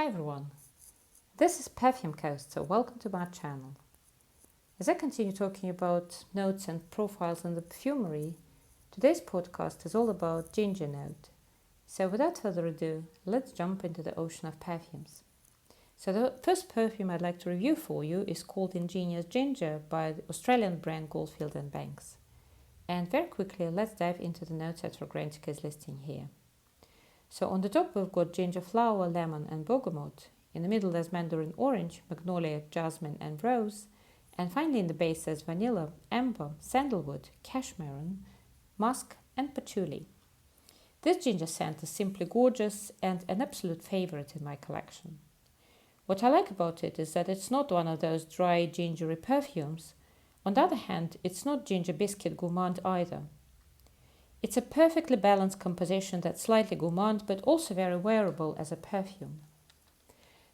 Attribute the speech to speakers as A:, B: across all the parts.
A: Hi everyone, this is Perfume Coast, so welcome to my channel. As I continue talking about notes and profiles in the perfumery, today's podcast is all about ginger note. So without further ado, let's jump into the ocean of perfumes. So the first perfume I'd like to review for you is called Ingenious Ginger by the Australian brand Goldfield and Banks. And very quickly, let's dive into the notes that Fragrantica is listing here. So on the top we've got ginger flower, lemon and bergamot. In the middle there's mandarin orange, magnolia, jasmine and rose. And finally in the base there's vanilla, amber, sandalwood, cashmere, musk and patchouli. This ginger scent is simply gorgeous and an absolute favorite in my collection. What I like about it is that it's not one of those dry gingery perfumes. On the other hand, it's not ginger biscuit gourmand either. It's a perfectly balanced composition that's slightly gourmand but also very wearable as a perfume.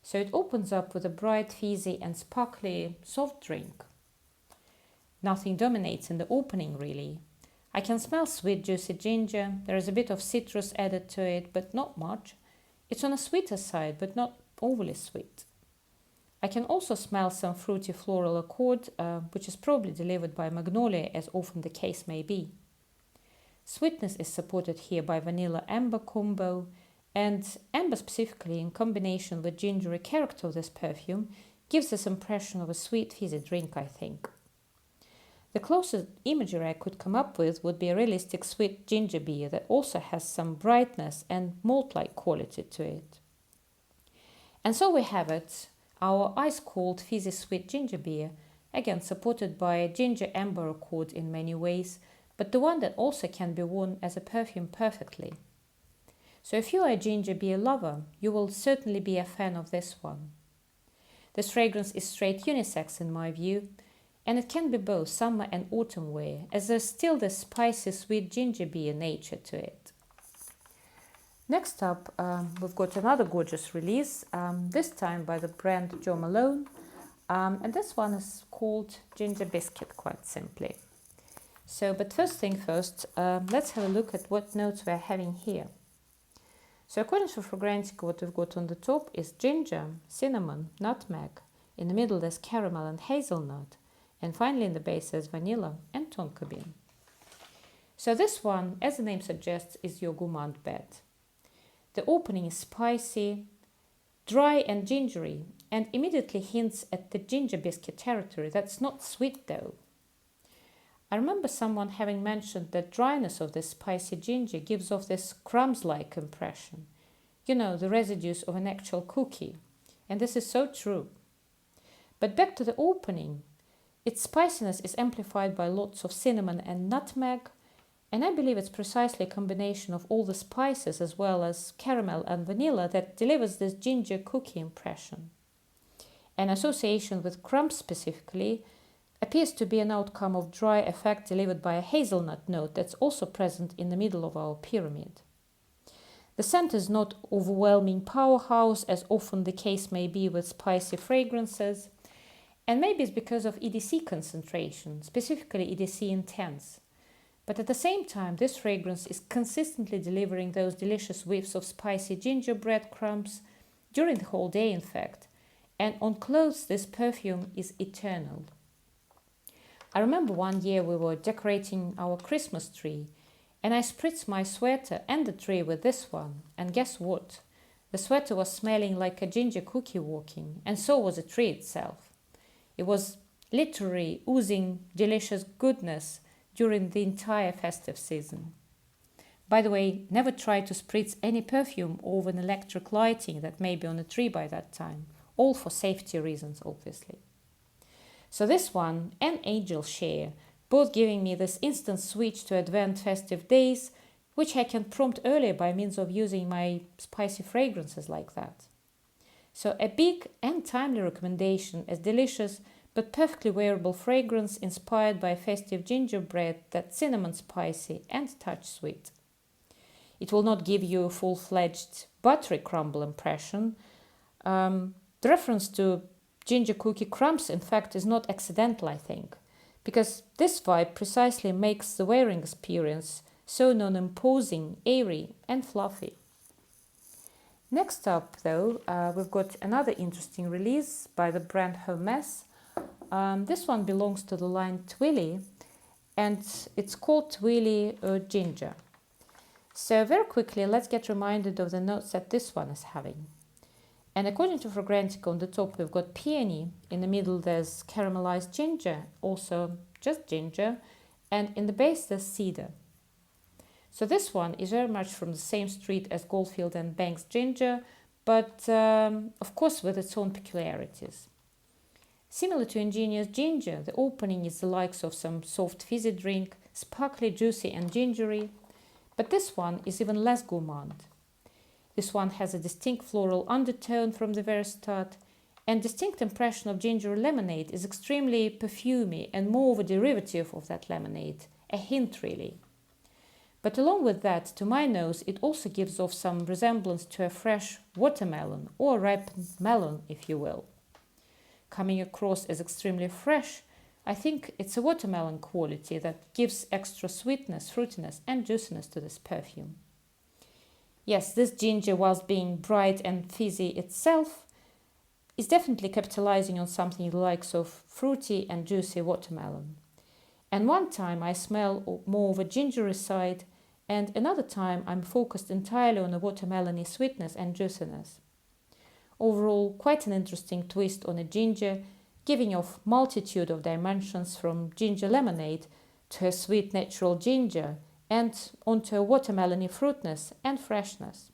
A: So it opens up with a bright, fizzy and sparkly soft drink. Nothing dominates in the opening really. I can smell sweet juicy ginger, there is a bit of citrus added to it but not much. It's on a sweeter side but not overly sweet. I can also smell some fruity floral accord, which is probably delivered by magnolia as often the case may be. Sweetness is supported here by vanilla-amber combo, and amber specifically in combination with gingery character of this perfume gives this impression of a sweet fizzy drink, I think. The closest imagery I could come up with would be a realistic sweet ginger beer that also has some brightness and malt-like quality to it. And so we have it, our ice-cold fizzy sweet ginger beer, again supported by a ginger-amber accord in many ways, but the one that also can be worn as a perfume perfectly. So if you are a ginger beer lover, you will certainly be a fan of this one. This fragrance is straight unisex in my view, and it can be both summer and autumn wear, as there's still this spicy sweet ginger beer nature to it. Next up, we've got another gorgeous release, this time by the brand Malone, and this one is called Ginger Biscuit, quite simply. But first thing first, let's have a look at what notes we're having here. So according to Fragrantica, what we've got on the top is ginger, cinnamon, nutmeg. In the middle there's caramel and hazelnut. And finally in the base there's vanilla and tonka bean. So this one, as the name suggests, is your gourmand bed. The opening is spicy, dry and gingery, and immediately hints at the ginger biscuit territory. That's not sweet though. I remember someone having mentioned that dryness of this spicy ginger gives off this crumbs-like impression. You know, the residues of an actual cookie. And this is so true. But back to the opening, its spiciness is amplified by lots of cinnamon and nutmeg, and I believe it's precisely a combination of all the spices as well as caramel and vanilla that delivers this ginger cookie impression. An association with crumbs specifically appears to be an outcome of dry effect delivered by a hazelnut note that's also present in the middle of our pyramid. The scent is not overwhelming powerhouse, as often the case may be with spicy fragrances, and maybe it's because of EDC concentration, specifically EDC intense. But at the same time, this fragrance is consistently delivering those delicious whiffs of spicy gingerbread crumbs during the whole day, in fact, and on clothes this perfume is eternal. I remember one year we were decorating our Christmas tree and I spritzed my sweater and the tree with this one, and guess what? The sweater was smelling like a ginger cookie walking, and so was the tree itself. It was literally oozing delicious goodness during the entire festive season. By the way, never try to spritz any perfume over an electric lighting that may be on a tree by that time, all for safety reasons obviously. So this one and Angel Share, both giving me this instant switch to Advent festive days, which I can prompt earlier by means of using my spicy fragrances like that. So a big and timely recommendation as delicious but perfectly wearable fragrance inspired by festive gingerbread that's cinnamon spicy and touch sweet. It will not give you a full-fledged buttery crumble impression. The reference to ginger cookie crumbs, in fact, is not accidental, I think, because this vibe precisely makes the wearing experience so non-imposing, airy and fluffy. Next up, though, we've got another interesting release by the brand Hermes. This one belongs to the line Twilly, and it's called Twilly Ginger. So very quickly, let's get reminded of the notes that this one is having. And according to Fragrantica, on the top we've got peony, in the middle there's caramelized ginger, also just ginger, and in the base there's cedar. So this one is very much from the same street as Goldfield and Banks ginger, but of course with its own peculiarities. Similar to Ingenious ginger, the opening is the likes of some soft fizzy drink, sparkly, juicy and gingery, but this one is even less gourmand. This one has a distinct floral undertone from the very start, and distinct impression of ginger lemonade is extremely perfumey and more of a derivative of that lemonade, a hint really. But along with that, to my nose, it also gives off some resemblance to a fresh watermelon or ripened melon, if you will. Coming across as extremely fresh, I think it's a watermelon quality that gives extra sweetness, fruitiness and juiciness to this perfume. Yes, this ginger, whilst being bright and fizzy itself, is definitely capitalizing on something the likes of fruity and juicy watermelon. And one time I smell more of a gingery side, and another time I'm focused entirely on a watermelony sweetness and juiciness. Overall, quite an interesting twist on a ginger, giving off multitude of dimensions from ginger lemonade to a sweet natural ginger and onto a watermelony fruitness and freshness.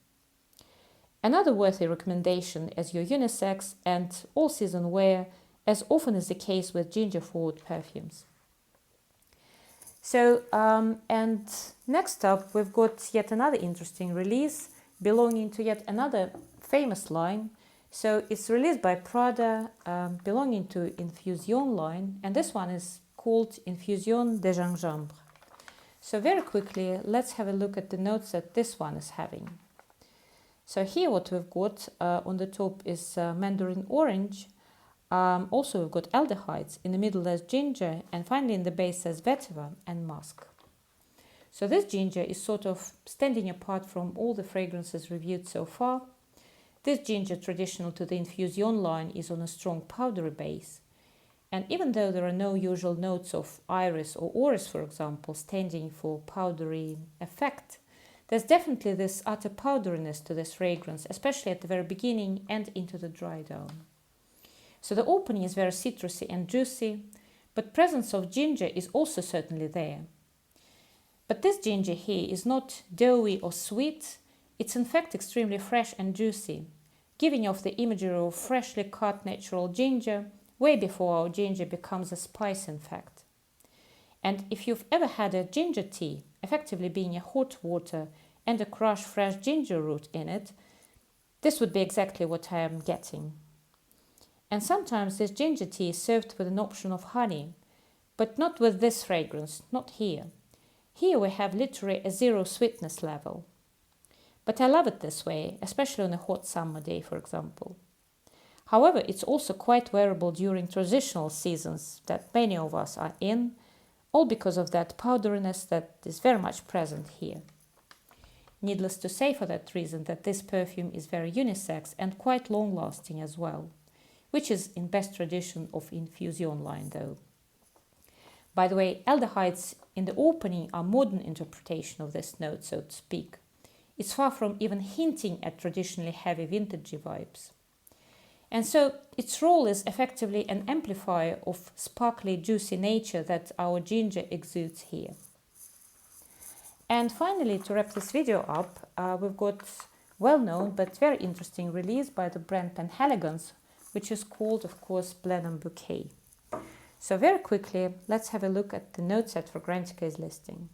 A: Another worthy recommendation as your unisex and all-season wear, as often is the case with ginger-forward perfumes. So, and next up we've got yet another interesting release belonging to yet another famous line. So it's released by Prada, belonging to Infusion line, and this one is called Infusion de Gingembre. So very quickly, let's have a look at the notes that this one is having. So here what we've got on the top is mandarin orange. Also we've got aldehydes, in the middle there's ginger, and finally in the base there's vetiver and musk. So this ginger is sort of standing apart from all the fragrances reviewed so far. This ginger, traditional to the Infusion line, is on a strong powdery base. And even though there are no usual notes of iris or orris, for example, standing for powdery effect, there's definitely this utter powderiness to this fragrance, especially at the very beginning and into the dry down. So the opening is very citrusy and juicy, but presence of ginger is also certainly there. But this ginger here is not doughy or sweet, it's in fact extremely fresh and juicy, giving off the imagery of freshly cut natural ginger, way before our ginger becomes a spice in fact. And if you've ever had a ginger tea, effectively being a hot water and a crushed fresh ginger root in it, this would be exactly what I am getting. And sometimes this ginger tea is served with an option of honey, but not with this fragrance, not here. Here we have literally a zero sweetness level. But I love it this way, especially on a hot summer day, for example. However, it's also quite wearable during transitional seasons that many of us are in, all because of that powderiness that is very much present here. Needless to say for that reason that this perfume is very unisex and quite long-lasting as well, which is in best tradition of Infusion line though. By the way, aldehydes in the opening are modern interpretation of this note, so to speak. It's far from even hinting at traditionally heavy vintagey vibes. And so its role is effectively an amplifier of sparkly, juicy nature that our ginger exudes here. And finally, to wrap this video up, we've got well-known but very interesting release by the brand Penhaligon, which is called, of course, Blenheim Bouquet. So very quickly, let's have a look at the notes that Fragrantica is listing.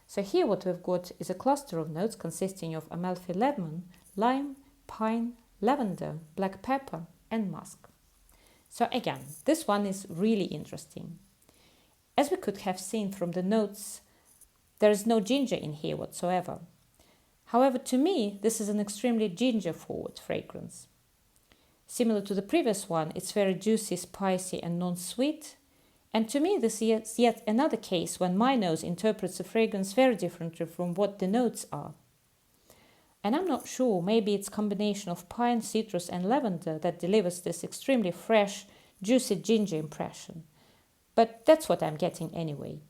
A: So here what we've got is a cluster of notes consisting of Amalfi lemon, lime, pine, lavender, black pepper and musk. So again, this one is really interesting. As we could have seen from the notes, there is no ginger in here whatsoever. However, to me, this is an extremely ginger-forward fragrance. Similar to the previous one, it's very juicy, spicy and non-sweet. And to me, this is yet another case when my nose interprets the fragrance very differently from what the notes are. And I'm not sure, maybe it's a combination of pine, citrus and lavender that delivers this extremely fresh, juicy ginger impression. But that's what I'm getting anyway.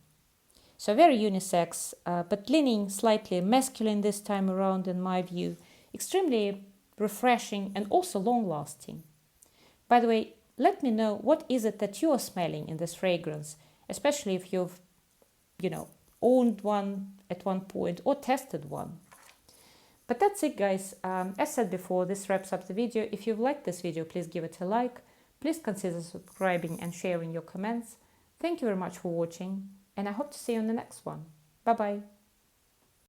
A: So very unisex, but leaning slightly masculine this time around in my view. Extremely refreshing and also long-lasting. By the way, let me know what is it that you are smelling in this fragrance, especially if you've, owned one at one point or tested one. But that's it, guys. As said before, this wraps up the video. If you've liked this video, please give it a like. Please consider subscribing and sharing your comments. Thank you very much for watching, and I hope to see you in the next one. Bye bye.